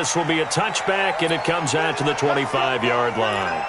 this will be a touchback, and it comes out to the 25-yard line.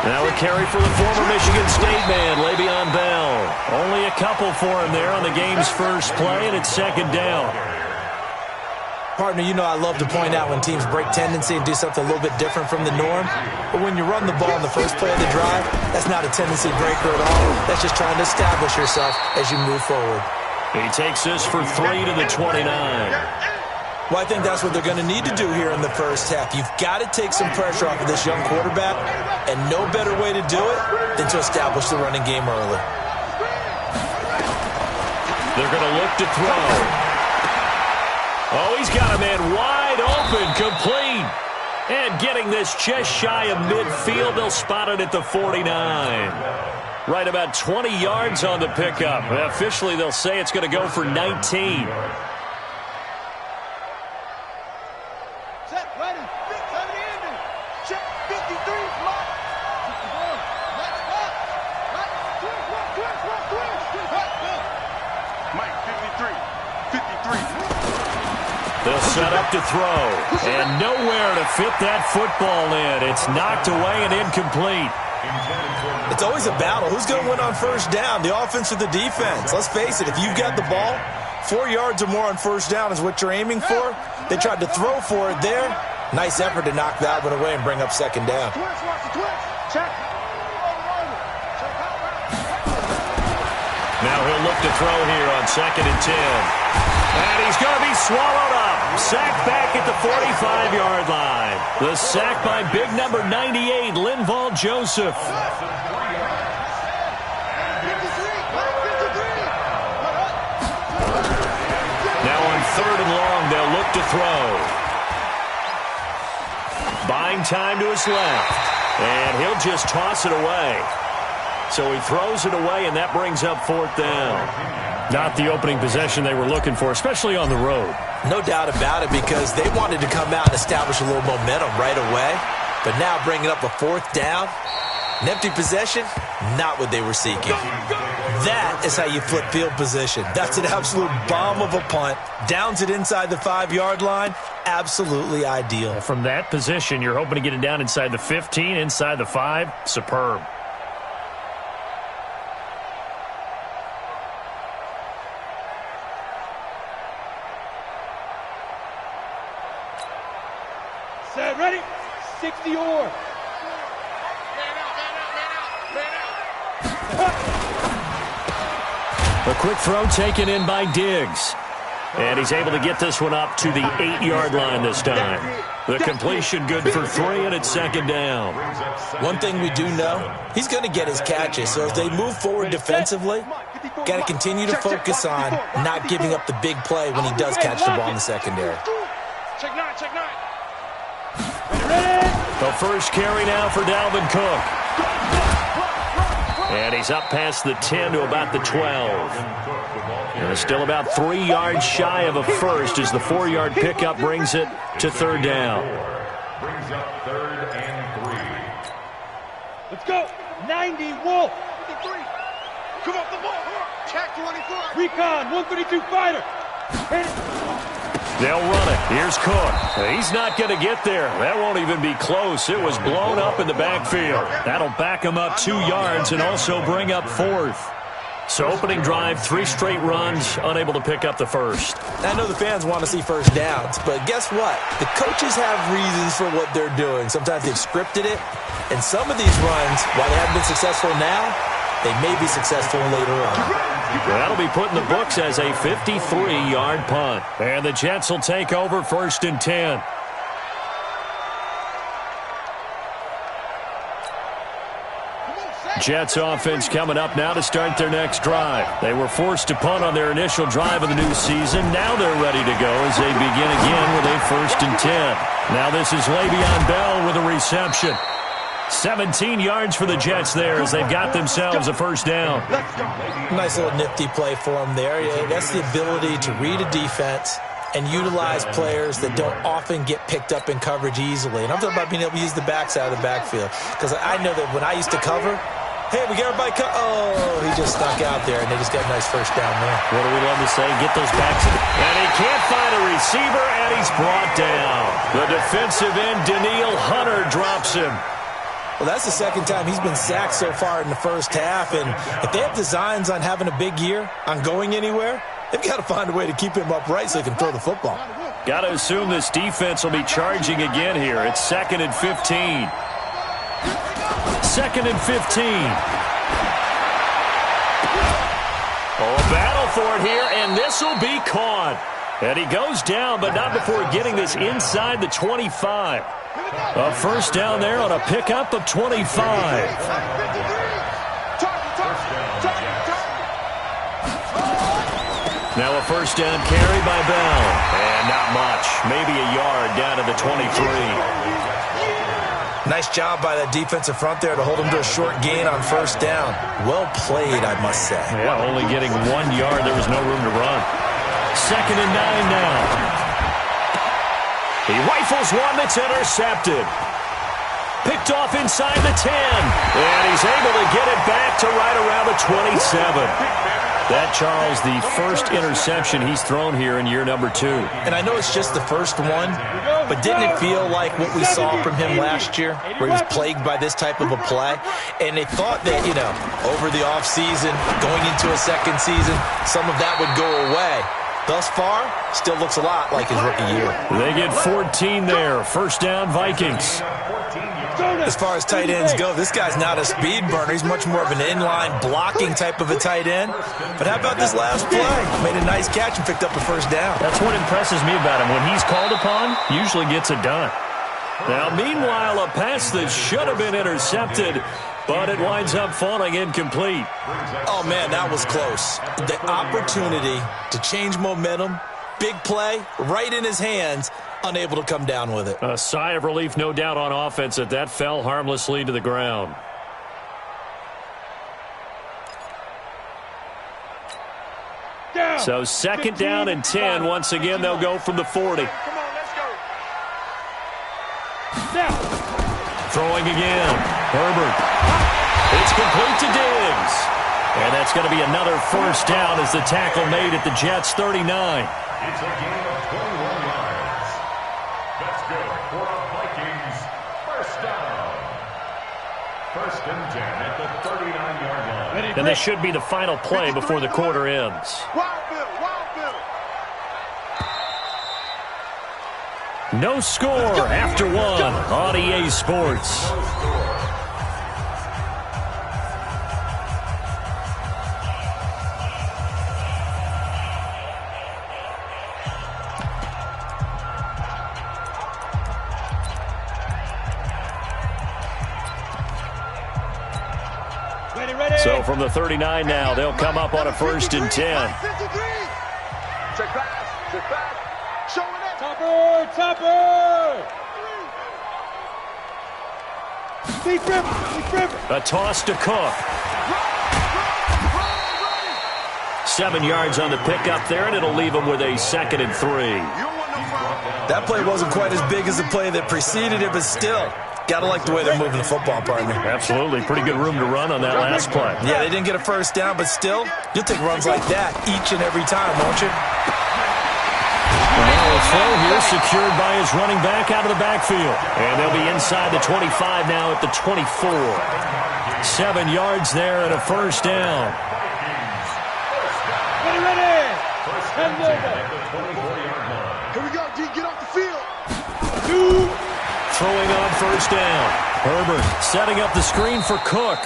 Now a carry for the former Michigan State man, Le'Veon Bell. Only a couple for him there on the game's first play, and it's second down. Partner, you know I love to point out when teams break tendency and do something a little bit different from the norm. But when you run the ball in the first play of the drive, that's not a tendency breaker at all. That's just trying to establish yourself as you move forward. He takes this for 3 to the 29. Well, I think that's what they're going to need to do here in the first half. You've got to take some pressure off of this young quarterback, and no better way to do it than to establish the running game early. They're going to look to throw. Oh, he's got a man wide open, complete. And getting this just shy of midfield, they'll spot it at the 49. Right about 20 yards on the pickup. Officially, they'll say it's going to go for 19. They'll set up to throw. And nowhere to fit that football in. It's knocked away and incomplete. It's always a battle. Who's going to win on first down, the offense or the defense? Let's face it, if you've got the ball, 4 yards or more on first down is what you're aiming for. They tried to throw for it there. Nice effort to knock that one away and bring up second down. Now he'll look to throw here on 2nd and 10. And he's going to be swallowed up. Sacked back at the 45-yard line. The sack by big number 98, Linval Joseph. Now on 3rd and long, they'll look to throw. Buying time to his left. And he'll just toss it away. So he throws it away, and that brings up 4th down. Not the opening possession they were looking for, especially on the road. No doubt about it, because they wanted to come out and establish a little momentum right away. But now bringing up a 4th down, an empty possession, not what they were seeking. That is how you flip field position. That's an absolute bomb of a punt. Downs it inside the 5-yard line. Absolutely ideal. From that position, you're hoping to get it down inside the 15, inside the 5. Superb. Set, ready? 60 or. A quick throw taken in by Diggs. And he's able to get this one up to the 8-yard line this time. The completion good for 3, and it's second down. One thing we do know, he's going to get his catches. So as they move forward defensively, got to continue to focus on not giving up the big play when he does catch the ball in the secondary. Check 9, check 9. The first carry now for Dalvin Cook. And he's up past the 10 to about the 12. And it's still about 3 yards shy of a first as the 4-yard pickup brings it to 3rd down. Brings up 3rd and 3. Let's go. 90, Wolf. 53. Come off the ball. Check 24. Recon, 132 fighter. Hit it. They'll run it. Here's Cook. He's not going to get there. That won't even be close. It was blown up in the backfield. That'll back him up 2 yards and also bring up 4th. So opening drive, 3 straight runs, unable to pick up the first. I know the fans want to see first downs, but guess what? The coaches have reasons for what they're doing. Sometimes they've scripted it, and some of these runs, while they haven't been successful now, they may be successful later on. Well, that'll be put in the books as a 53-yard punt. And the Jets will take over 1st and 10. Jets offense coming up now to start their next drive. They were forced to punt on their initial drive of the new season. Now they're ready to go as they begin again with a 1st and 10. Now this is Le'Veon Bell with a reception. 17 yards for the Jets there as they've got themselves a first down. Nice little nifty play for them there. Yeah, that's the ability to read a defense and utilize players that don't often get picked up in coverage easily. And I'm talking about being able to use the backside of the backfield. Because I know that when I used to cover, hey, we got everybody oh, he just stuck out there, and they just got a nice first down there. What do we love to say? Get those backs. And he can't find a receiver, and he's brought down. The defensive end, Danielle Hunter, drops him. Well, that's the second time he's been sacked so far in the first half. And if they have designs on having a big year, on going anywhere, they've got to find a way to keep him upright so he can throw the football. Got to assume this defense will be charging again here. It's 2nd and 15. 2nd and 15. Oh, battle for it here, and this will be caught. And he goes down, but not before getting this inside the 25. A first down there on a pickup of 25. Now a first down carry by Bell. And not much. Maybe a yard down to the 23. Nice job by that defensive front there to hold him to a short gain on first down. Well played, I must say. Yeah, only getting 1 yard. There was no room to run. 2nd and 9 now. He rifles one that's intercepted. Picked off inside the 10. And he's able to get it back to right around the 27. That, Charles, the first interception he's thrown here in year number 2. And I know it's just the first one, but didn't it feel like what we saw from him last year, where he was plagued by this type of a play? And they thought that, over the offseason, going into a second season, some of that would go away. Thus far, still looks a lot like his rookie year. They get 14 there. First down, Vikings. As far as tight ends go, this guy's not a speed burner. He's much more of an inline blocking type of a tight end. But how about this last play? Made a nice catch and picked up a first down. That's what impresses me about him. When he's called upon, usually gets it done. Now, meanwhile, a pass that should have been intercepted, but it winds up falling incomplete. Oh, man, that was close. The opportunity to change momentum, big play, right in his hands, unable to come down with it. A sigh of relief, no doubt, on offense that fell harmlessly to the ground. So 2nd down and 10. Once again, they'll go from the 40. Throwing again. Herbert. It's complete to Diggs. And that's going to be another first down as the tackle made at the Jets' 39. It's a gain of 21 yards. That's good for a Vikings first down. 1st and 10 at the 39-yard line. And this should be the final play before the quarter ends. No score after 1 on EA Sports. So from the 39 now, they'll come up on a 1st and 10. Check back. Showing it. Topper. Deep river. A toss to Cook. 7 yards on the pickup there, and it'll leave him with a 2nd and 3. That play wasn't quite as big as the play that preceded it, but still, got to like the way they're moving the football, partner. Absolutely. Pretty good room to run on that last play. Yeah, they didn't get a first down, but still, you'll take runs like that each and every time, won't you? Well, a throw here secured by his running back out of the backfield. And they'll be inside the 25 now at the 24. 7 yards there and a first down. Ready. Here we go, D. Get off the field. Throwing on first down. Herbert setting up the screen for Cook.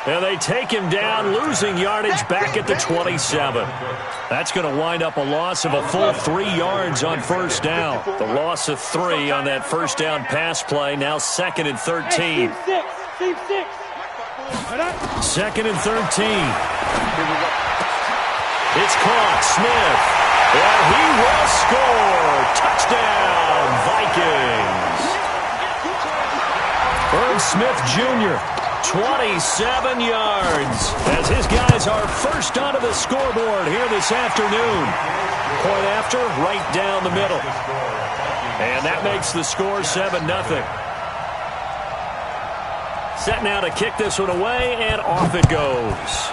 And they take him down, losing yardage back at the 27. That's going to wind up a loss of a full 3 yards on first down. The loss of 3 on that first down pass play. Now 2nd and 13. 2nd and 13. It's caught. Smith. And he will score. Touchdown, Vikings. Irv Smith Jr., 27 yards, as his guys are first onto the scoreboard here this afternoon. Point after, right down the middle. And that makes the score 7-0. Set now to kick this one away, and off it goes.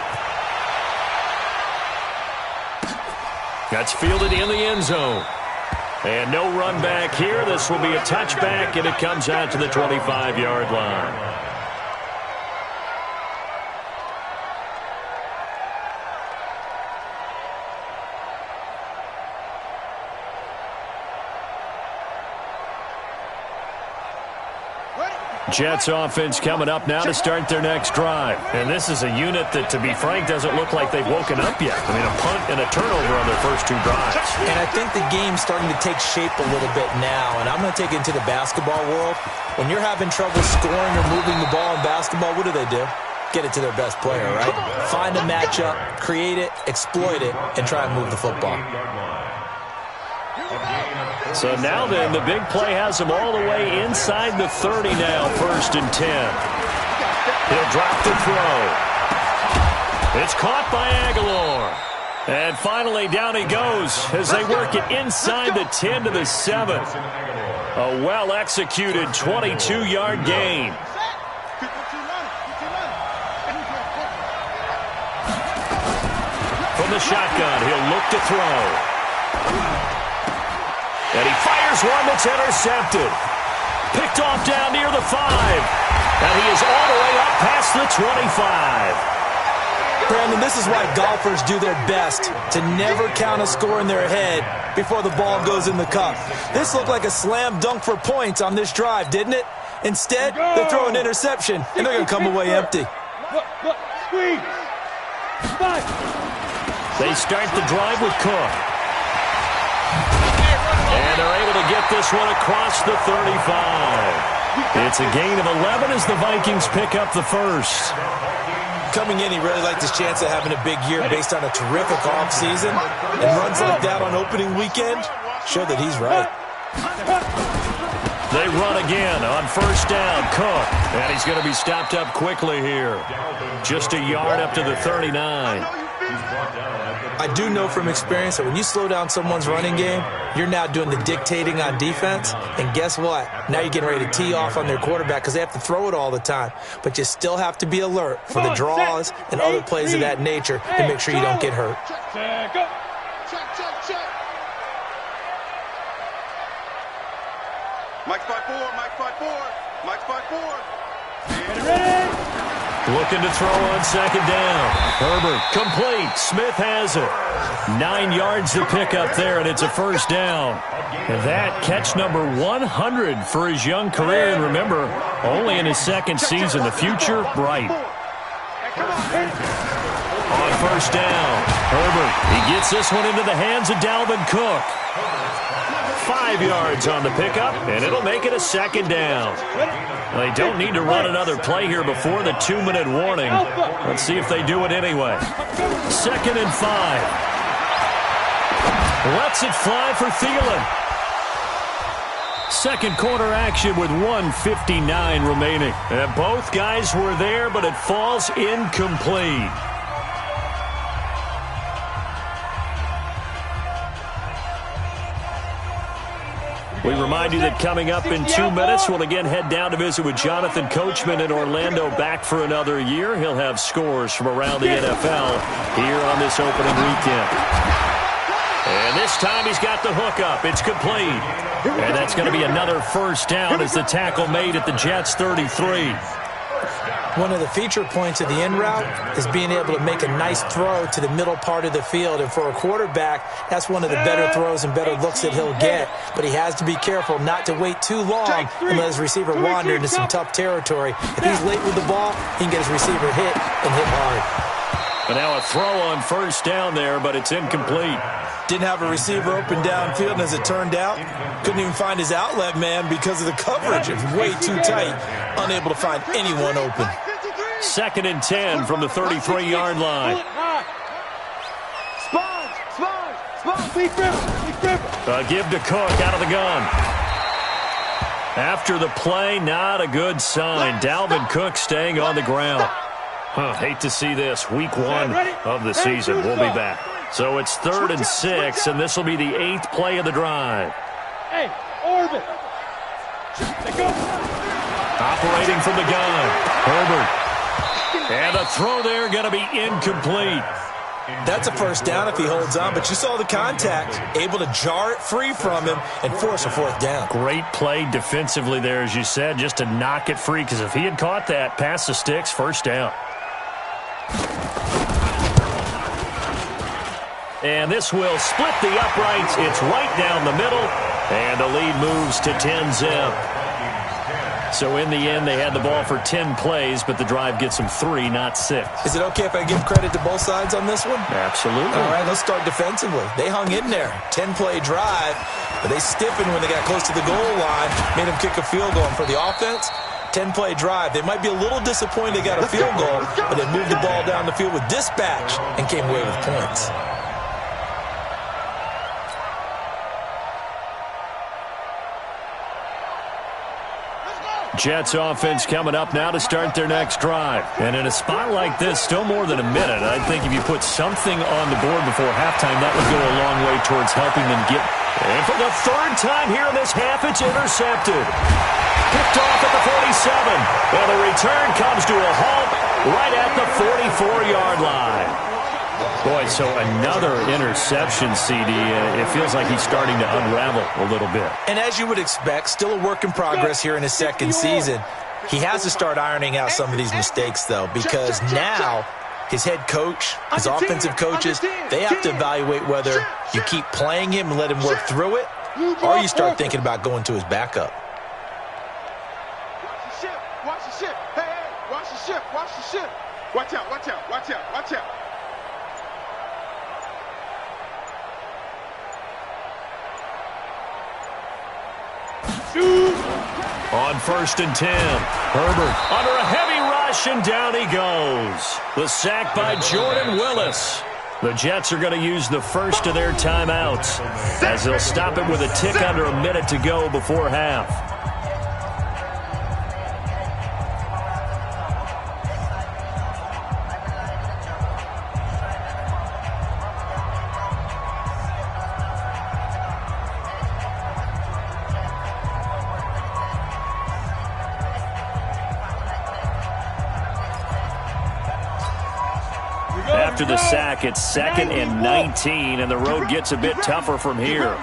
That's fielded in the end zone. And no run back here. This will be a touchback, and it comes out to the 25-yard line. Jets offense coming up now to start their next drive. And this is a unit that, to be frank, doesn't look like they've woken up yet. I mean, a punt and a turnover on their first two drives. And I think the game's starting to take shape a little bit now. And I'm going to take it into the basketball world. When you're having trouble scoring or moving the ball in basketball, what do? Get it to their best player, right? Find a matchup, create it, exploit it, and try and move the football. So now then, the big play has him all the way inside the 30 now, 1st and 10. He'll drop to throw. It's caught by Aguilar. And finally, down he goes as they work it inside the 10 to the 7. A well-executed 22-yard gain. From the shotgun, he'll look to throw. And he fires one that's intercepted. Picked off down near the 5. And he is all the way up past the 25. Brandon, this is why golfers do their best to never count a score in their head before the ball goes in the cup. This looked like a slam dunk for points on this drive, didn't it? Instead, they throw an interception, and they're going to come away empty. Squeeze. They start the drive with Cook. And they're able to get this one across the 35. It's a gain of 11 as the Vikings pick up the first. Coming in, he really liked his chance of having a big year based on a terrific offseason. And runs like that on opening weekend show that he's right. They run again on 1st down. Cook. And he's going to be stopped up quickly here. Just a yard up to the 39. I do know from experience that when you slow down someone's running game, you're now doing the dictating on defense. And guess what? Now you're getting ready to tee off on their quarterback because they have to throw it all the time. But you still have to be alert for the draws and other plays of that nature to make sure you don't get hurt. Mike's 5-4, Mike's 5-4, Mike's 5-4. Ready? Looking to throw on 2nd down. Herbert complete. Smith has it. 9 yards to pick up there, and it's a 1st down. And that catch number 100 for his young career. And remember, only in his 2nd season. The future bright. On 1st down, Herbert. He gets this one into the hands of Dalvin Cook. 5 yards on the pickup, and it'll make it a 2nd down. Well, they don't need to run another play here before the 2-minute warning. Let's see if they do it anyway. 2nd and 5. Lets it fly for Thielen. Second quarter action with 1:59 remaining. And both guys were there, but it falls incomplete. We remind you that coming up in 2 minutes, we'll again head down to visit with Jonathan Coachman in Orlando, back for another year. He'll have scores from around the NFL here on this opening weekend. And this time he's got the hookup. It's complete. And that's going to be another 1st down as the tackle made at the Jets' 33. One of the feature points of the in route is being able to make a nice throw to the middle part of the field. And for a quarterback, that's one of the better throws and better looks that he'll get. But he has to be careful not to wait too long and let his receiver wander into some tough territory. If he's late with the ball, he can get his receiver hit and hit hard. And now a throw on 1st down there, but it's incomplete. Didn't have a receiver open downfield, and as it turned out, couldn't even find his outlet man because of the coverage. It was way too tight, unable to find anyone open. 2nd and 10 from the 33-yard line. Spot. Leaf River. A give to Cook out of the gun. After the play, not a good sign. Dalvin Cook staying on the ground. Hate to see this. Week 1 of the season. We'll be back. So it's 3rd and 6, and this will be the 8th play of the drive. Hey, orbit. Go. Operating from the gun. Herbert. And the throw there going to be incomplete. That's a first down if he holds on, but you saw the contact. Able to jar it free from him and force a 4th down. Great play defensively there, as you said, just to knock it free, because if he had caught that, past the sticks, first down. And this will split the uprights. It's right down the middle, and the lead moves to 10-zip. So in the end, they had the ball for 10 plays, but the drive gets them 3, not 6. Is it okay if I give credit to both sides on this one? Absolutely. All right, let's start defensively. They hung in there. 10-play drive, but they stiffened when they got close to the goal line, made them kick a field goal. And for the offense, 10-play drive. They might be a little disappointed they got a field goal, but they moved the ball down the field with dispatch and came away with points. Jets offense coming up now to start their next drive. And in a spot like this, still more than a minute, I think if you put something on the board before halftime, that would go a long way towards helping them get. And for the 3rd time here in this half, it's intercepted. Picked off at the 47. And the return comes to a halt right at the 44-yard line. Boy, so another interception, CD. It feels like he's starting to unravel a little bit. And as you would expect, still a work in progress here in his 2nd season. He has to start ironing out some of these mistakes, though, because now his head coach, his offensive coaches, they have to evaluate whether you keep playing him and let him work through it, or you start thinking about going to his backup. Watch the ship. Watch the ship. Hey, watch the ship. Watch the ship. Watch out. Watch out. Watch out. Watch out. On 1st and 10, Herbert under a heavy rush, and down he goes. The sack by Jordan Willis. The Jets are going to use the first of their timeouts, as they'll stop it with a tick under a minute to go before half. After the sack, it's 2nd and 19, and the road gets a bit tougher from here.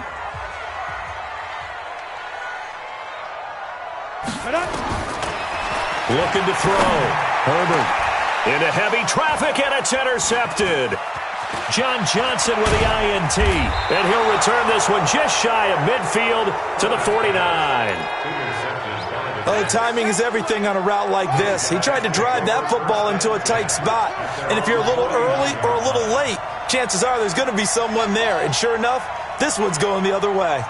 Looking to throw. Herbert into heavy traffic, and it's intercepted. John Johnson with the INT, and he'll return this one just shy of midfield to the 49. Oh, timing is everything on a route like this. He tried to drive that football into a tight spot. And if you're a little early or a little late, chances are there's going to be someone there. And sure enough, this one's going the other way.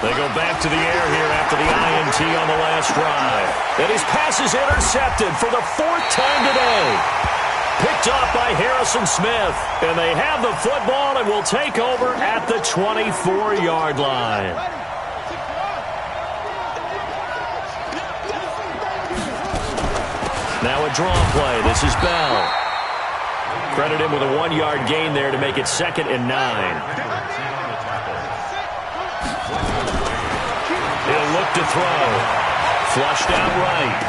They go back to the air here after the INT on the last drive. And his pass is intercepted for the 4th time today. Picked off by Harrison Smith. And they have the football and will take over at the 24-yard line. Now a draw play. This is Bell. Credit him with a 1-yard gain there to make it 2nd and 9. He'll look to throw. Flushed out right.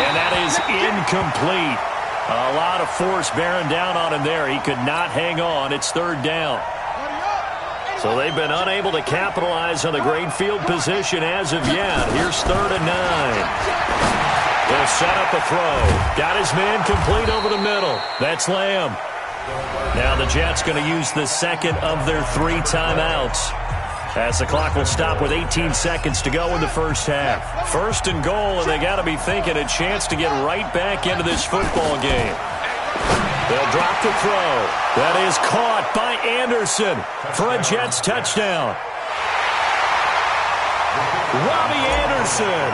And that is incomplete. A lot of force bearing down on him there. He could not hang on. It's 3rd down. So they've been unable to capitalize on the great field position as of yet. Here's 3rd and 9. They'll set up a throw. Got his man complete over the middle. That's Lamb. Now the Jets going to use the 2nd of their 3 timeouts, as the clock will stop with 18 seconds to go in the first half. 1st and goal, and they got to be thinking a chance to get right back into this football game. They'll drop the throw. That is caught by Anderson for a Jets touchdown. Robbie Anderson,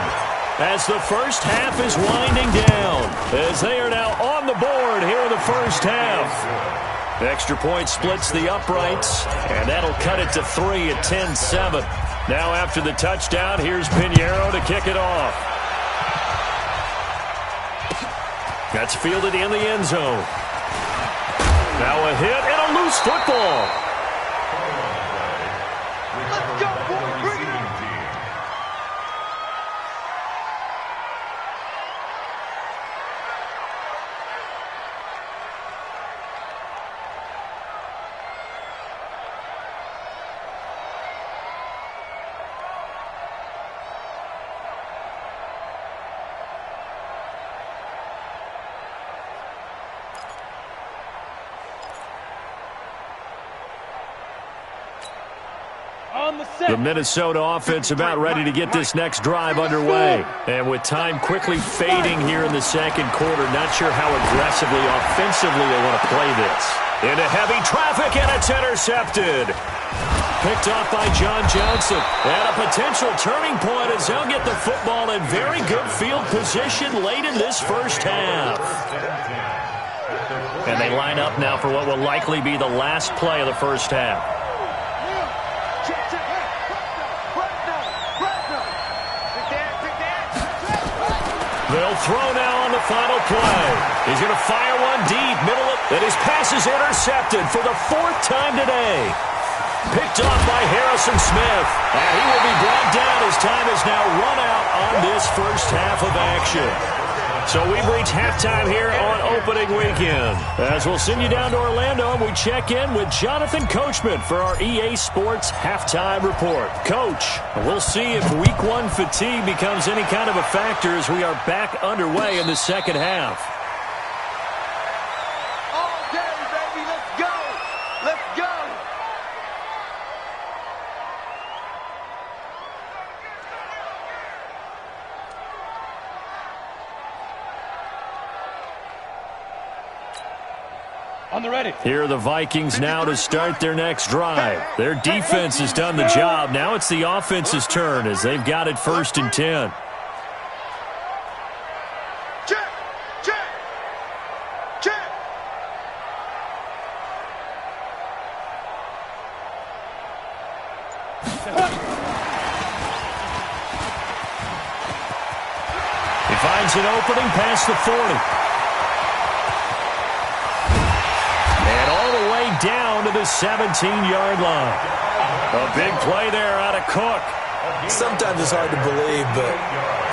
as the first half is winding down, as they are now on the board here in the first half. Extra point splits the uprights, and that'll cut it to 3 at 10-7. Now after the touchdown, here's Pinheiro to kick it off. That's fielded in the end zone. Now a hit and a loose football. Let's go, boy. Bring it on. The Minnesota offense about ready to get this next drive underway. And with time quickly fading here in the second quarter, not sure how aggressively, offensively they want to play this. Into heavy traffic, and it's intercepted. Picked off by John Johnson. And a potential turning point as they'll get the football in very good field position late in this first half. And they line up now for what will likely be the last play of the first half. They'll throw now on the final play. He's going to fire one deep, middle of, and his pass is intercepted for the 4th time today. Picked off by Harrison Smith. And he will be brought down as time is now run out on this first half of action. So we've reached halftime here on opening weekend. As we'll send you down to Orlando, and we check in with Jonathan Coachman for our EA Sports Halftime Report. Coach, we'll see if Week 1 fatigue becomes any kind of a factor as we are back underway in the second half. All day, baby. Let's go. Let's go. On the ready. Here are the Vikings now to start their next drive. Their defense has done the job. Now it's the offense's turn as they've got it 1st and 10. Check. Check. Check. He finds an opening past the 40. Down to the 17-yard line. A big play there out of Cook. Sometimes it's hard to believe, but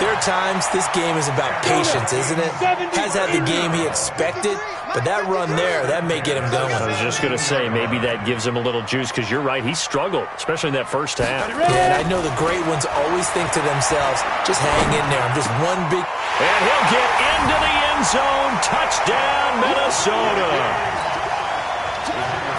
there are times this game is about patience, isn't it? Has had the game he expected, but that run there, that may get him going. I was just going to say, maybe that gives him a little juice, because you're right, he struggled, especially in that first half. Yeah, and I know the great ones always think to themselves, just hang in there. I'm just one big... And he'll get into the end zone. Touchdown, Minnesota.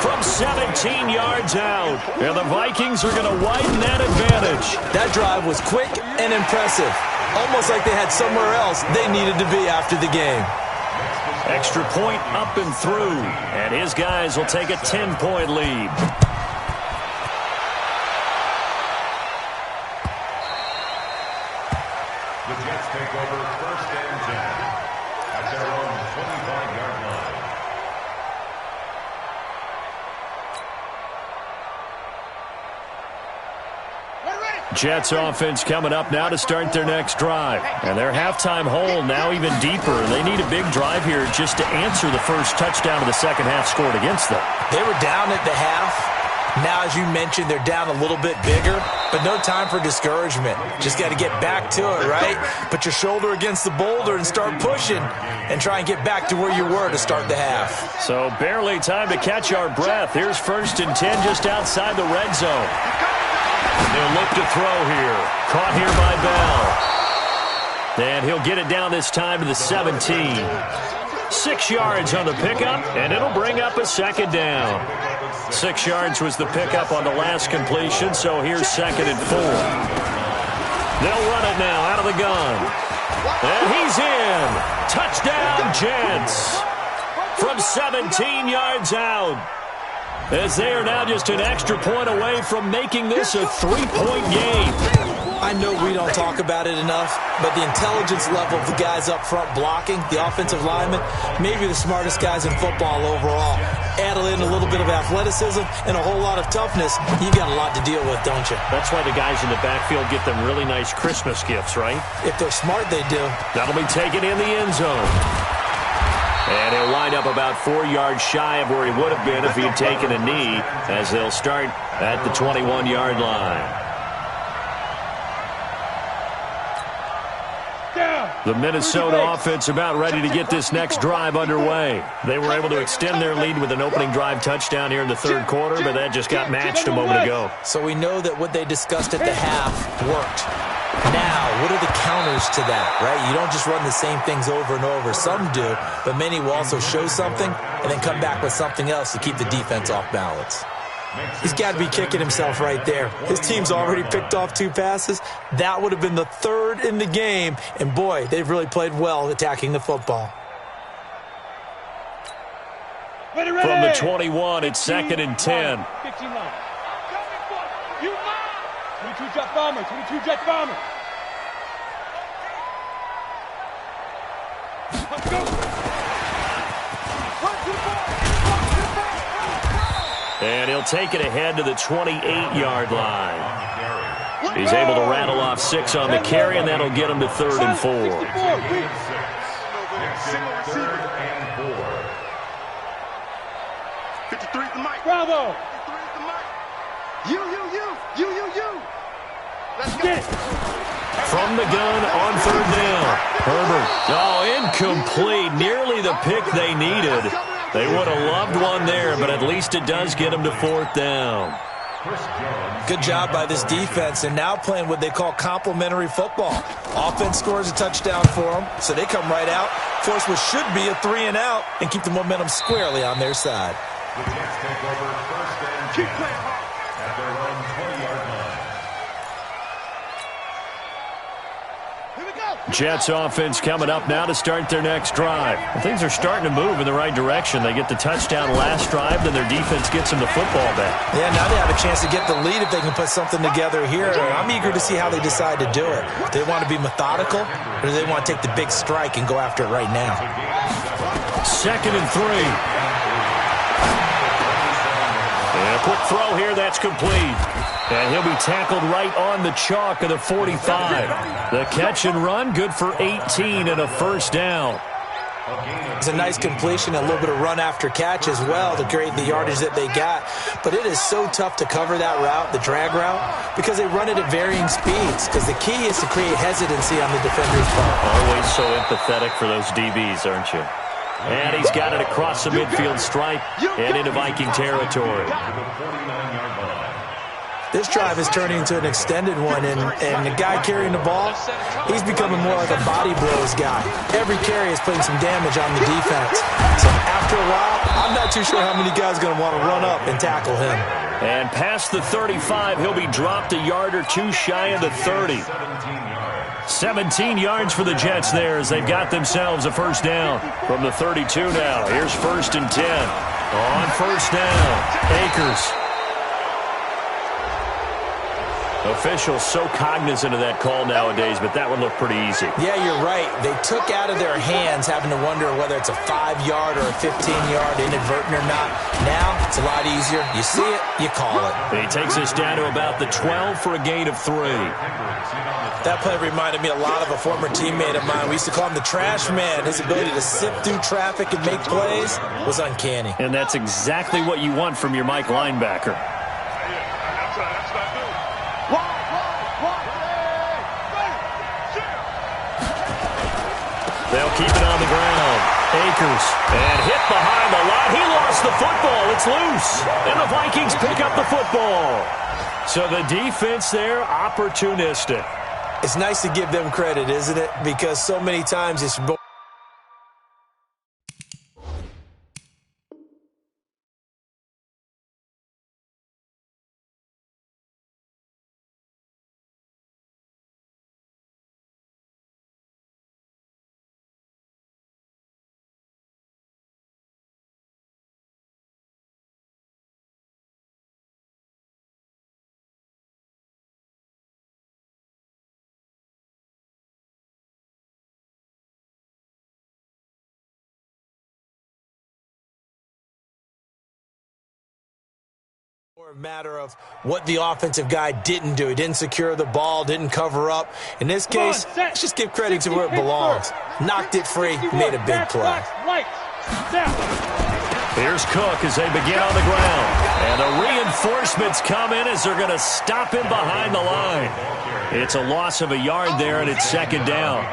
From 17 yards out. And the Vikings are going to widen that advantage. That drive was quick and impressive. Almost like they had somewhere else they needed to be after the game. Extra point up and through. And his guys will take a 10-point lead. The Jets take over 1st and 10 at their own 25-yard line. Jets offense coming up now to start their next drive. And their halftime hole now even deeper. They need a big drive here just to answer the first touchdown of the second half scored against them. They were down at the half. Now, as you mentioned, they're down a little bit bigger, but no time for discouragement. Just got to get back to it, right? Put your shoulder against the boulder and start pushing and try and get back to where you were to start the half. So barely time to catch our breath. Here's 1st and 10 just outside the red zone. They'll look to throw here. Caught here by Bell. And he'll get it down this time to the 17. 6 yards on the pickup, and it'll bring up a second down. 6 yards was the pickup on the last completion, so here's 2nd and 4. They'll run it now out of the gun. And he's in. Touchdown, Jets. From 17 yards out. As they are now just an extra point away from making this a 3-point game. I I know we don't talk about it enough, but the intelligence level of the guys up front blocking, the offensive linemen, maybe the smartest guys in football overall. Add in a little bit of athleticism and a whole lot of toughness, you got a lot to deal with, don't you? That's why the guys in the backfield get them really nice Christmas gifts, right? If they're smart, they do. That'll be taken in the end zone. And he'll wind up about 4 yards shy of where he would have been if he had taken a knee, as they'll start at the 21-yard line. The Minnesota offense about ready to get this next drive underway. They were able to extend their lead with an opening drive touchdown here in the third quarter, but that just got matched a moment ago. So we know that what they discussed at the half worked. Now, what are the counters to that, right? You don't just run the same things over and over. Some do, but many will also show something and then come back with something else to keep the defense off balance. He's got to be kicking himself right there. His team's already picked off 2 passes. That would have been the 3rd in the game. And, boy, they've really played well attacking the football. From the 21, it's 2nd and 10. 15 line. 22 jet bomber, 22 jet bomber. Let's go. And he'll take it ahead to the 28-yard line. He's able to rattle off 6 on the carry, and that'll get him to 3rd and 4. Bravo. Let's get it. From the gun on 3rd down. Herbert. Oh, incomplete. Nearly the pick they needed. They would have loved one there, but at least it does get them to 4th down. Good job by this defense, and now playing what they call complementary football. Offense scores a touchdown for them, so they come right out, force what should be a 3 and out, and keep the momentum squarely on their side. The Jets take over 1st and 10 at their own 20-yard line. Jets offense coming up now to start their next drive. Well, things are starting to move in the right direction. They get the touchdown last drive, then their defense gets them the football back. Yeah, now they have a chance to get the lead if they can put something together here. I'm eager to see how they decide to do it. Do they want to be methodical, or do they want to take the big strike and go after it right now? 2nd and 3. And a quick throw here, that's complete. And he'll be tackled right on the chalk of the 45. The catch and run, good for 18 and a 1st down. It's a nice completion, a little bit of run after catch as well to create the yardage that they got. But it is so tough to cover that route, the drag route, because they run it at varying speeds. Because the key is to create hesitancy on the defender's part. Always so empathetic for those DBs, aren't you? And he's got it across the midfield stripe and into Viking territory. This drive is turning into an extended one, and the guy carrying the ball, he's becoming more like a body blows guy. Every carry is putting some damage on the defense. So after a while, I'm not too sure how many guys are going to want to run up and tackle him. And past the 35, he'll be dropped a yard or 2 shy of the 30. 17 yards for the Jets there as they've got themselves a 1st down. From the 32 now, here's 1st and 10. On 1st down, Akers. Officials so cognizant of that call nowadays, but that would look pretty easy. Yeah, you're right. They took out of their hands having to wonder whether it's a 5-yard or a 15-yard inadvertent or not. Now, it's a lot easier. You see it, you call it. And he takes us down to about the 12 for a gain of 3. That play reminded me a lot of a former teammate of mine. We used to call him the trash man. His ability to sift through traffic and make plays was uncanny. And that's exactly what you want from your Mike linebacker. They'll keep it on the ground. Akers. And hit behind the line. He lost the football. It's loose. And the Vikings pick up the football. So the defense there, opportunistic. It's nice to give them credit, isn't it? Because so many times it's A matter of what the offensive guy didn't do. He didn't secure the ball, didn't cover up. In this case, let's just give credit to where it belongs. Knocked it free, made a big play. Here's Cook as they begin on the ground. And the reinforcements come in as they're going to stop him behind the line. It's a loss of a yard there, and it's second down.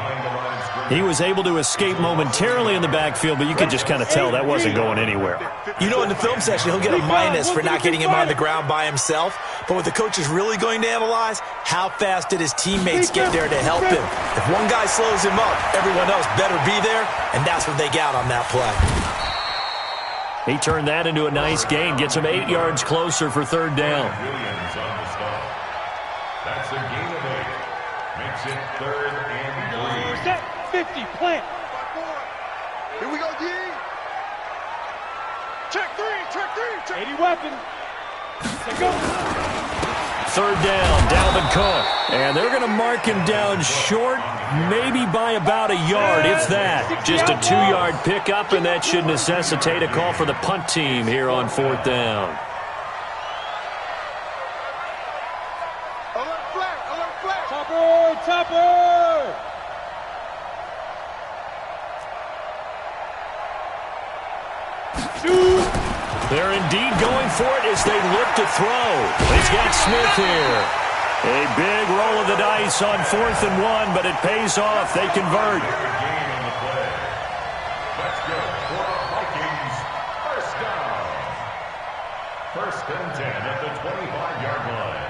He was able to escape momentarily in the backfield, but you could just kind of tell that wasn't going anywhere. You know, in the film session, he'll get a minus for not getting him on the ground by himself. But what the coach is really going to analyze, how fast did his teammates get there to help him? If one guy slows him up, everyone else better be there, and that's what they got on that play. He turned that into a nice gain, gets him 8 yards closer for third down. That's a gain of 8. Makes it third and 3. Set 50, plant. Here we go, D. Check 3, check 3. 80 weapon. Let's go. Third down, Dalvin Cook. And they're going to mark him down short, maybe by about a yard, if that. Just a 2-yard pickup, and that should necessitate a call for the punt team here on fourth down. Alert flag, alert flag. Topper, topper. Shoot. They're indeed going for it as they look to throw. He's got Smith here. A big roll of the dice on 4th and 1, but it pays off. They convert. Gain on the play. Let's go for the Vikings. First down. First and 10 at the 25-yard line.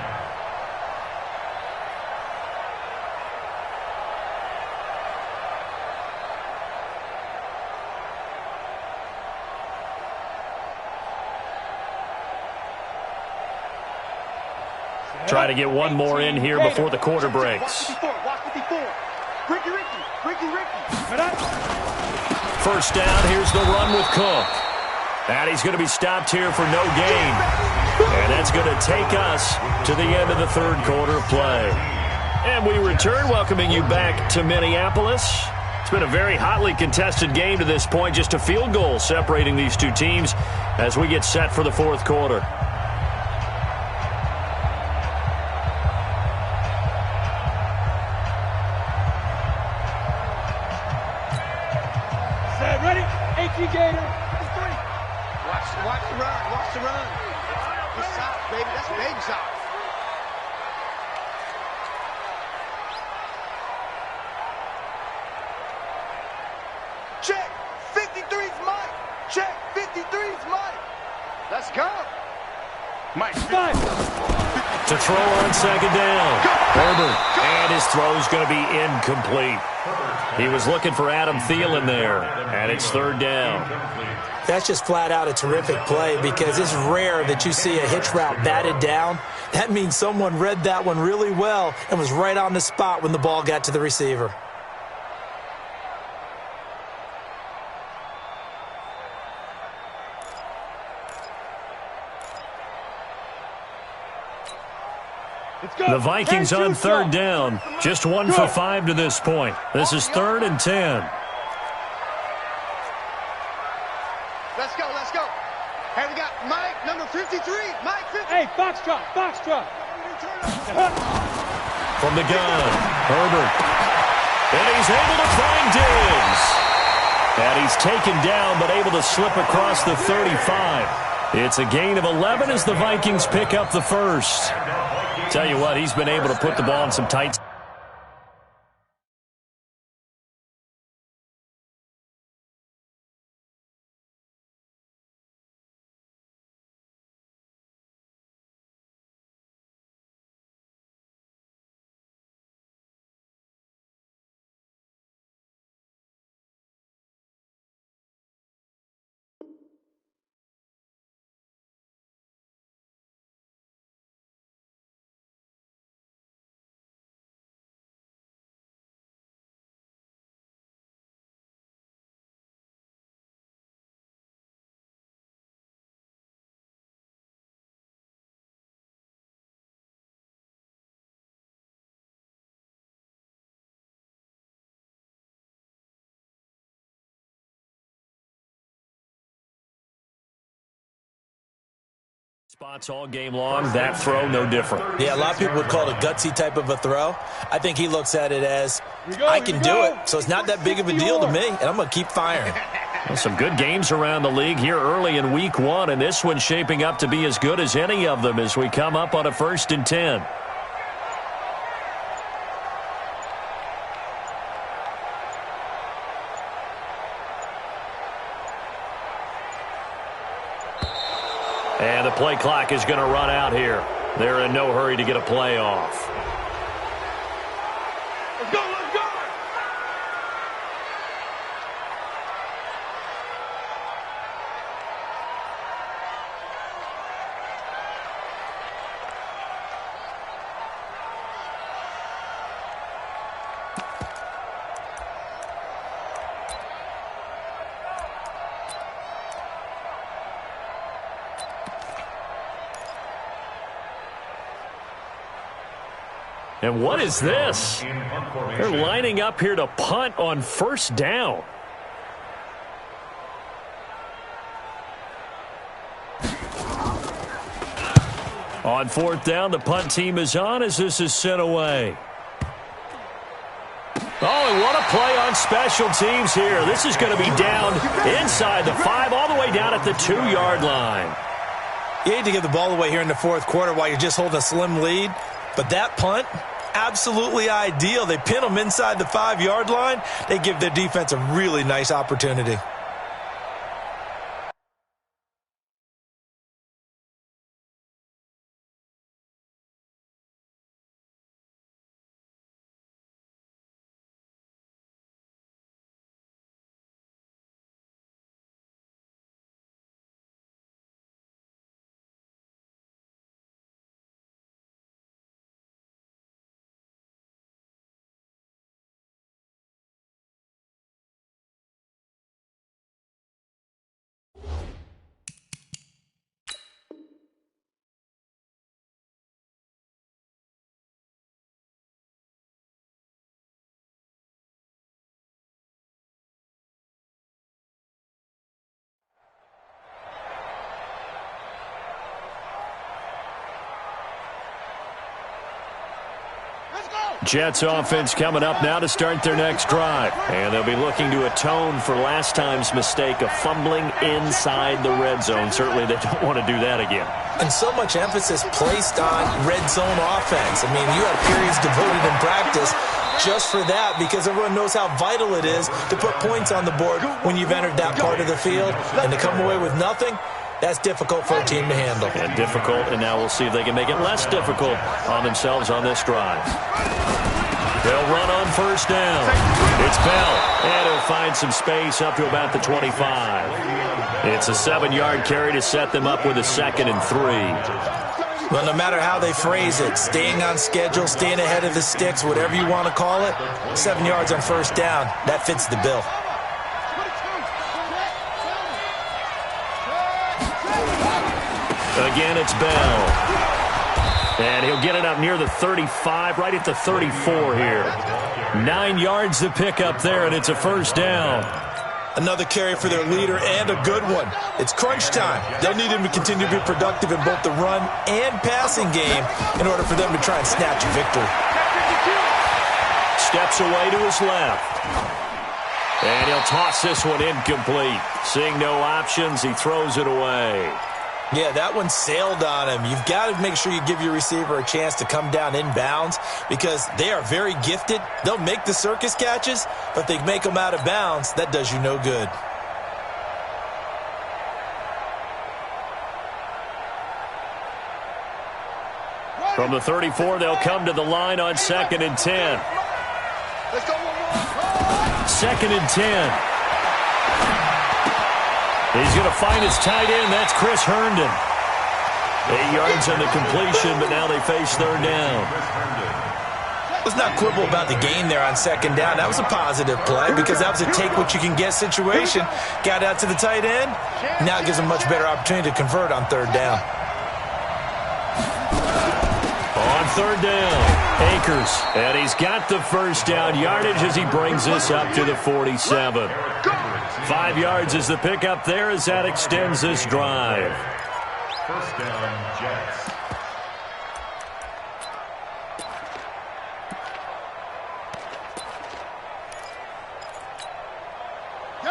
Try to get one more in here before the quarter breaks. Watch 54. Ricky. First down, here's the run with Cook. And he's going to be stopped here for no gain. And that's going to take us to the end of the third quarter of play. And we return, welcoming you back to Minneapolis. It's been a very hotly contested game to this point. Just a field goal separating these two teams as we get set for the fourth quarter. Gator. Watch the run. Watch the run. Good socks, baby. That's baby socks. Check. 53's Mike. Check. 53's Mike. Let's go. Mike. To throw on second down. Herbert. And his throw's going to be incomplete. He was looking for Adam Thielen there, and it's third down. That's just flat out a terrific play because it's rare that you see a hitch route batted down. That means someone read that one really well and was right on the spot when the ball got to the receiver. The Vikings on third down. Just 1 for 5 to this point. This is 3rd and 10. Let's go. Hey, we got Mike, number 53. Mike 53. Hey, Foxtrot. From the gun, Herbert. And he's able to find Diggs. And he's taken down, but able to slip across the 35. It's a gain of 11 as the Vikings pick up the first. Tell you what, he's been able to put the ball in some tight Spots all game long. That throw, no different. Yeah, a lot of people would call it a gutsy type of a throw. I think he looks at it as, I can do it, so it's not that big of a deal to me, and I'm going to keep firing. Well, some good games around the league here early in week 1, and this one's shaping up to be as good as any of them as we come up on a 1st and 10. And the play clock is going to run out here. They're in no hurry to get a play off. Let's go, let's go! And what is this? They're lining up here to punt on 1st down. On 4th down, the punt team is on as this is sent away. Oh, and what a play on special teams here. This is going to be down inside the 5, all the way down at the 2-yard line. You hate to give the ball away here in the 4th quarter while you're just holding a slim lead, but that punt, absolutely ideal. They pin them inside the 5-yard line. They give their defense a really nice opportunity. Jets offense coming up now to start their next drive. And they'll be looking to atone for last time's mistake of fumbling inside the red zone. Certainly they don't want to do that again. And so much emphasis placed on red zone offense. I mean, you have periods devoted in practice just for that because everyone knows how vital it is to put points on the board when you've entered that part of the field. And to come away with nothing, that's difficult for a team to handle. And difficult, and now we'll see if they can make it less difficult on themselves on this drive. They'll run on 1st down. It's Bell, and he'll find some space up to about the 25. It's a 7-yard carry to set them up with a 2nd and 3. Well, no matter how they phrase it, staying on schedule, staying ahead of the sticks, whatever you want to call it, 7 yards on 1st down, that fits the bill. Again, it's Bell. And he'll get it up near the 35, right at the 34 here. 9 yards to pick up there, and it's a 1st down. Another carry for their leader and a good one. It's crunch time. They'll need him to continue to be productive in both the run and passing game in order for them to try and snatch a victory. Steps away to his left. And he'll toss this one incomplete. Seeing no options, he throws it away. Yeah, that one sailed on him. You've got to make sure you give your receiver a chance to come down inbounds because they are very gifted. They'll make the circus catches, but they make them out of bounds. That does you no good. From the 34, they'll come to the line on 2nd and 10. 2nd and 10. He's going to find his tight end. That's Chris Herndon. 8 yards on the completion, but now they face 3rd down. Let's not quibble about the gain there on 2nd down. That was a positive play because that was a take-what-you-can-get situation. Got out to the tight end. Now it gives them a much better opportunity to convert on 3rd down. On 3rd down, Akers. And he's got the 1st down yardage as he brings this up to the 47. 5 yards is the pickup there as that extends this drive. First down, Jets.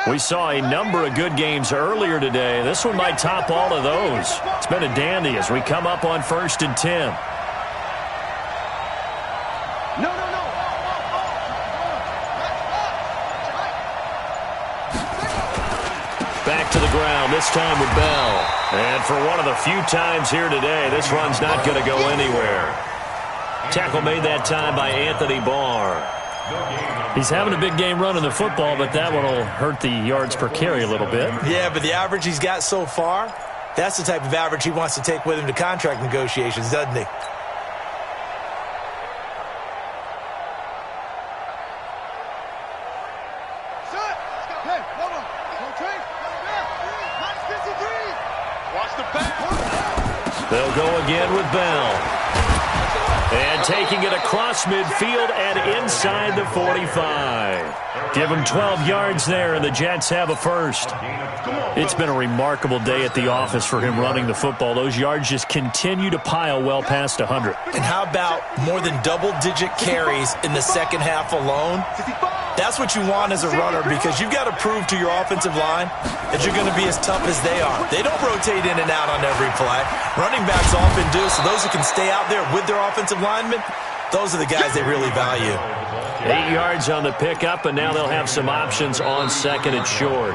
We saw a number of good games earlier today. This one might top all of those. It's been a dandy as we come up on 1st and 10. Back to the ground, this time with Bell. And for one of the few times here today, this run's not going to go anywhere. Tackle made that time by Anthony Barr. He's having a big game running the football, but that one will hurt the yards per carry a little bit. Yeah, but the average he's got so far, that's the type of average he wants to take with him to contract negotiations, doesn't he? They'll go again with Bell. And taking it across midfield and inside the 45. Give them 12 yards there, and the Jets have a first. It's been a remarkable day at the office for him running the football. Those yards just continue to pile well past 100. And how about more than double-digit carries in the second half alone? That's what you want as a runner, because you've got to prove to your offensive line that you're going to be as tough as they are. They don't rotate in and out on every play. Running backs often do, so those who can stay out there with their offensive linemen, those are the guys they really value. 8 yards on the pickup, and now they'll have some options on second and short.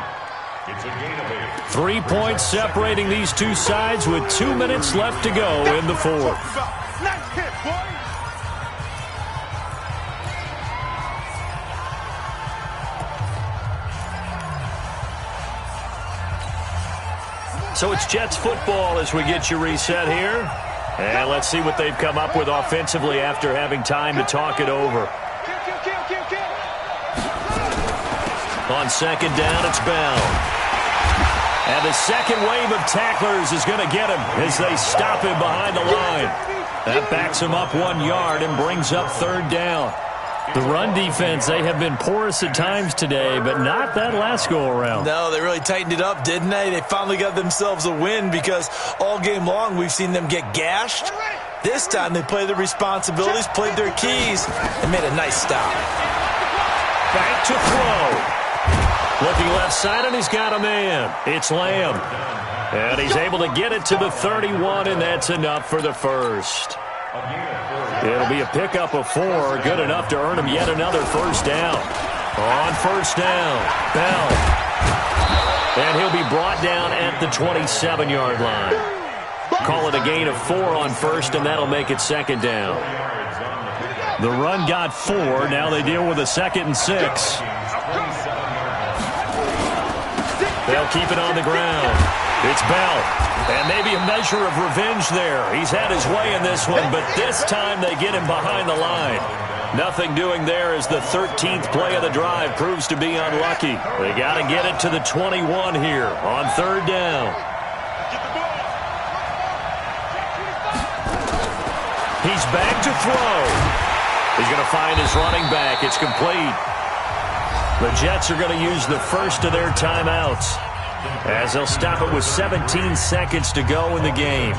3 points separating these two sides with 2 minutes left to go in the fourth. So it's Jets football as we get you reset here. And let's see what they've come up with offensively after having time to talk it over. On second down, it's Bell. And the second wave of tacklers is going to get him as they stop him behind the line. That backs him up 1 yard and brings up third down. The run defense, they have been porous at times today, but not that last go-around. No, they really tightened it up, didn't they? They finally got themselves a win because all game long we've seen them get gashed. This time they played their responsibilities, played their keys, and made a nice stop. Back to throw. Looking left side, and he's got a man. It's Lamb. And he's able to get it to the 31, and that's enough for the first. It'll be a pickup of 4, good enough to earn him yet another first down. On first down, Bell. And he'll be brought down at the 27-yard line. Call it a gain of 4 on first, and that'll make it second down. The run got 4. Now they deal with a 2nd and 6. They'll keep it on the ground. It's Bell. And maybe a measure of revenge there. He's had his way in this one, but this time they get him behind the line. Nothing doing there as the 13th play of the drive proves to be unlucky. They got to get it to the 21 here on third down. He's back to throw. He's going to find his running back. It's complete. The Jets are going to use the first of their timeouts, as they'll stop it with 17 seconds to go in the game.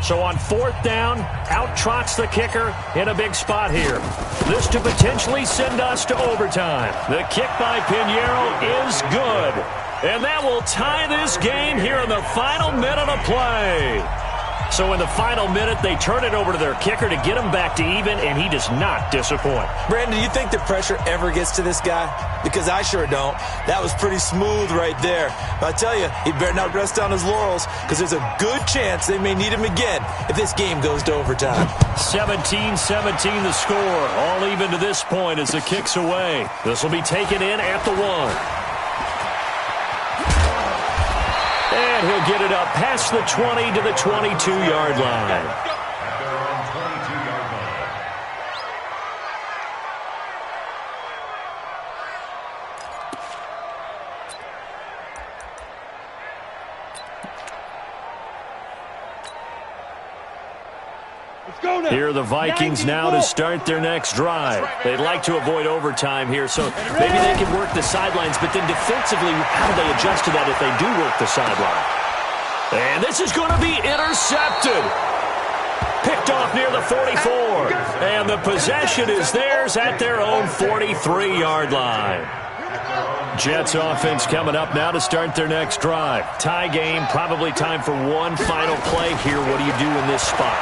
So on fourth down, out trots the kicker in a big spot here. This to potentially send us to overtime. The kick by Pinheiro is good. And that will tie this game here in the final minute of play. So in the final minute, they turn it over to their kicker to get him back to even, and he does not disappoint. Brandon, do you think the pressure ever gets to this guy? Because I sure don't. That was pretty smooth right there. But I tell you, he better not rest on his laurels, because there's a good chance they may need him again if this game goes to overtime. 17-17 the score. All even to this point as the kick's away. This will be taken in at the 1. And he'll get it up past the 20 to the 22-yard line. Here are the Vikings now to start their next drive. They'd like to avoid overtime here, so maybe they can work the sidelines, but then defensively, how do they adjust to that if they do work the sideline? And this is going to be intercepted. Picked off near the 44. And the possession is theirs at their own 43-yard line. Jets offense coming up now to start their next drive. Tie game, probably time for one final play here. What do you do in this spot?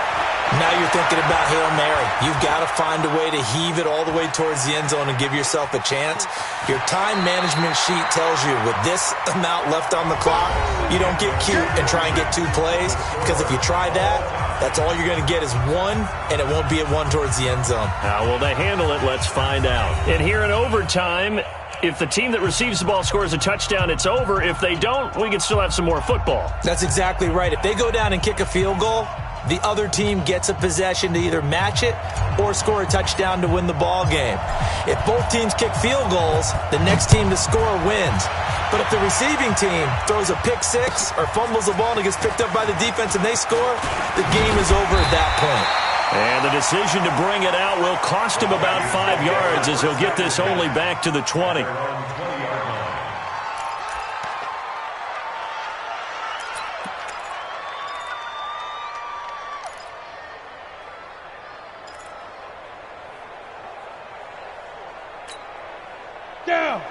Now you're thinking about Hail Mary. You've got to find a way to heave it all the way towards the end zone and give yourself a chance. Your time management sheet tells you with this amount left on the clock, you don't get cute and try and get 2 plays, because if you try that, that's all you're going to get is 1, and it won't be a 1 towards the end zone. How will they handle it? Let's find out. And here in overtime, if the team that receives the ball scores a touchdown, it's over. If they don't, we can still have some more football. That's exactly right. If they go down and kick a field goal, the other team gets a possession to either match it or score a touchdown to win the ball game. If both teams kick field goals, the next team to score wins. But if the receiving team throws a pick 6 or fumbles the ball and it gets picked up by the defense and they score, the game is over at that point. And the decision to bring it out will cost him about 5 yards as he'll get this only back to the 20.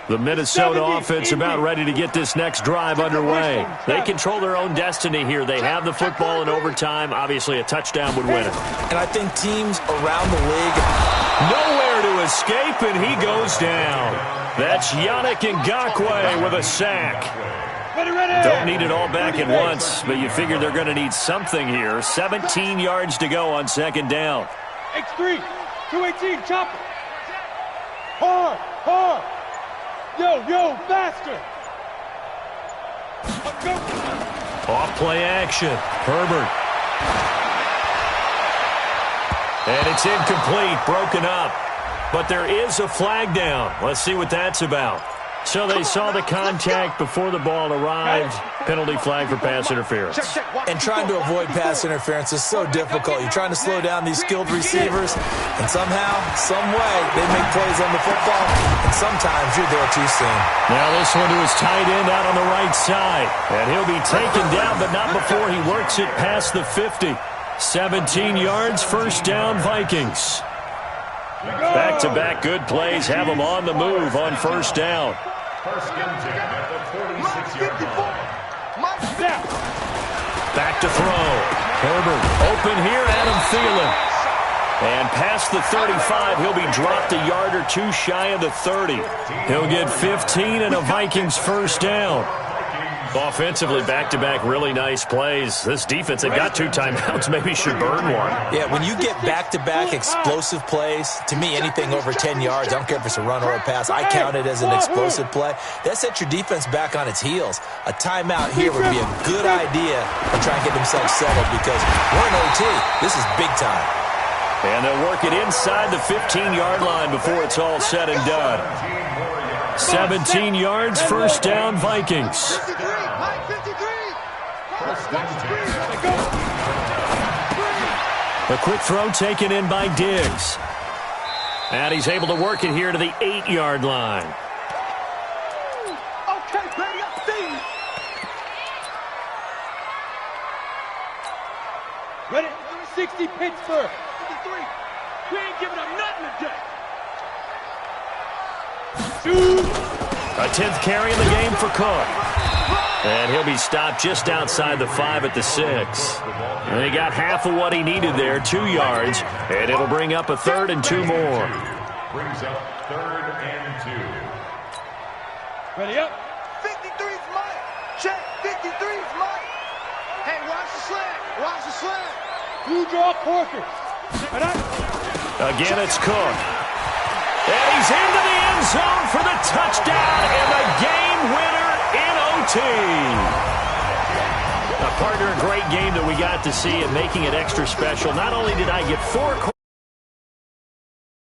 The Minnesota offense about ready to get this next drive underway. They control their own destiny here. They have the football in overtime. Obviously, a touchdown would win it. And I think teams around the league, nowhere to escape, and he goes down. That's Yannick Ngakoue with a sack. Don't need it all back at once, but you figure they're going to need something here. 17 yards to go on second down. X3, 218, chop it. Hard, hard. Yo, faster! Off play action. Herbert. And it's incomplete, broken up. But there is a flag down. Let's see what that's about. So they saw the contact before the ball arrived. Penalty flag for pass interference. And trying to avoid pass interference is so difficult. You're trying to slow down these skilled receivers, and somehow, some way, they make plays on the football, and sometimes you're there too soon. Now this one to his tight end out on the right side. And he'll be taken down, but not before he works it past the 50. 17 yards, first down, Vikings. Back-to-back good plays have them on the move on first down. First and 10 at the 46-yard line. Back to throw. Herbert open here, Adam Thielen. And past the 35, he'll be dropped a yard or 2 shy of the 30. He'll get 15 and a Vikings first down. Offensively, back-to-back really nice plays. This defense, they've got 2 timeouts, maybe should burn one. Yeah, when you get back-to-back explosive plays, to me, anything over 10 yards, I don't care if it's a run or a pass, I count it as an explosive play. That sets your defense back on its heels. A timeout here would be a good idea to try and get themselves settled because we're in OT. This is big time. And they'll work it inside the 15-yard line before it's all said and done. 17 yards, first down, Vikings. A quick throw taken in by Diggs. And he's able to work it here to the 8-yard line. Ready? 60 Pittsburgh. 53. We ain't giving up nothing today. A 10th carry in the game for Cook. And he'll be stopped just outside the 5 at the 6. And he got half of what he needed there, 2 yards. And it'll bring up a 3rd and 2 more. Brings up 3rd and 2. Ready up. 53's Mike. Check. 53's Mike. Hey, watch the slant. Watch the slant. Blue draw Corker. Again, it's Cook. And he's into the end zone for the touchdown and the game winner in OT. A partner, a great game that we got to see and making it extra special. Not only did I get 4